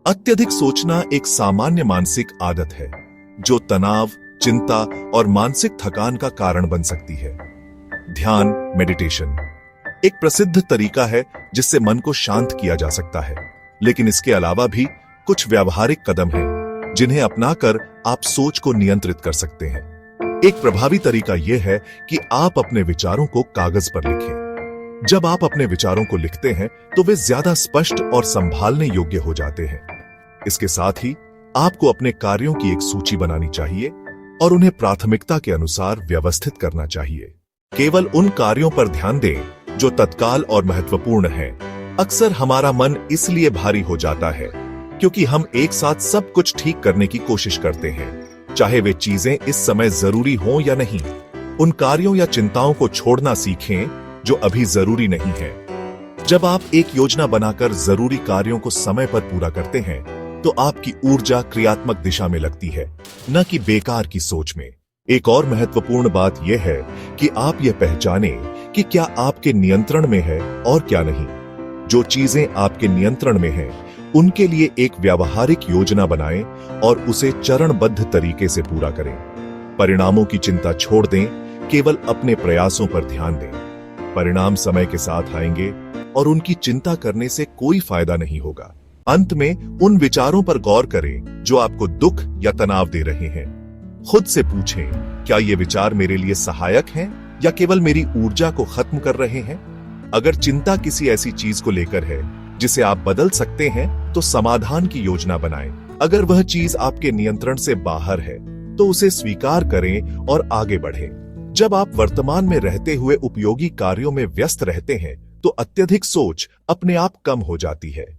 अत्यधिक सोचना एक सामान्य मानसिक आदत है जो तनाव, चिंता और मानसिक थकान का कारण बन सकती है। ध्यान, मेडिटेशन एक प्रसिद्ध तरीका है जिससे मन को शांत किया जा सकता है, लेकिन इसके अलावा भी कुछ व्यावहारिक कदम हैं जिन्हें अपनाकर आप सोच को नियंत्रित कर सकते हैं। एक प्रभावी तरीका यह है कि आप अपने विचारों को कागज पर लिखें। जब आप अपने विचारों को लिखते हैं तो वे ज्यादा स्पष्ट और संभालने योग्य हो जाते हैं। इसके साथ ही आपको अपने कार्यों की एक सूची बनानी चाहिए और उन्हें प्राथमिकता के अनुसार व्यवस्थित करना चाहिए। केवल उन कार्यों पर ध्यान दें जो तत्काल और महत्वपूर्ण हैं। अक्सर हमारा मन इसलिए भारी हो जाता है क्योंकि हम एक साथ सब कुछ ठीक करने की कोशिश करते हैं, चाहे वे चीजें इस समय जरूरी हों या नहीं। उन कार्यों या चिंताओं को छोड़ना सीखें जो अभी जरूरी नहीं है। जब आप एक योजना बनाकर जरूरी कार्यों को समय पर पूरा करते हैं तो आपकी ऊर्जा क्रियात्मक दिशा में लगती है, न कि बेकार की सोच में। एक और महत्वपूर्ण बात यह है कि आप यह पहचानें कि क्या आपके नियंत्रण में है और क्या नहीं। जो चीजें आपके नियंत्रण में हैं, उनके लिए एक व्यावहारिक योजना बनाएं और उसे चरणबद्ध तरीके से पूरा करें। परिणामों की चिंता छोड़ दें, केवल अपने प्रयासों पर ध्यान दें। परिणाम समय के साथ आएंगे और उनकी चिंता करने से कोई फायदा नहीं होगा। अंत में उन विचारों पर गौर करें जो आपको दुख या तनाव दे रहे हैं। खुद से पूछें, क्या ये विचार मेरे लिए सहायक हैं या केवल मेरी ऊर्जा को खत्म कर रहे हैं? अगर चिंता किसी ऐसी चीज को लेकर है जिसे आप बदल सकते हैं तो समाधान की योजना बनाएं। अगर वह चीज आपके नियंत्रण से बाहर है तो उसे स्वीकार करें और आगे बढ़ें। जब आप वर्तमान में रहते हुए उपयोगी कार्यों में व्यस्त रहते हैं तो अत्यधिक सोच अपने आप कम हो जाती है।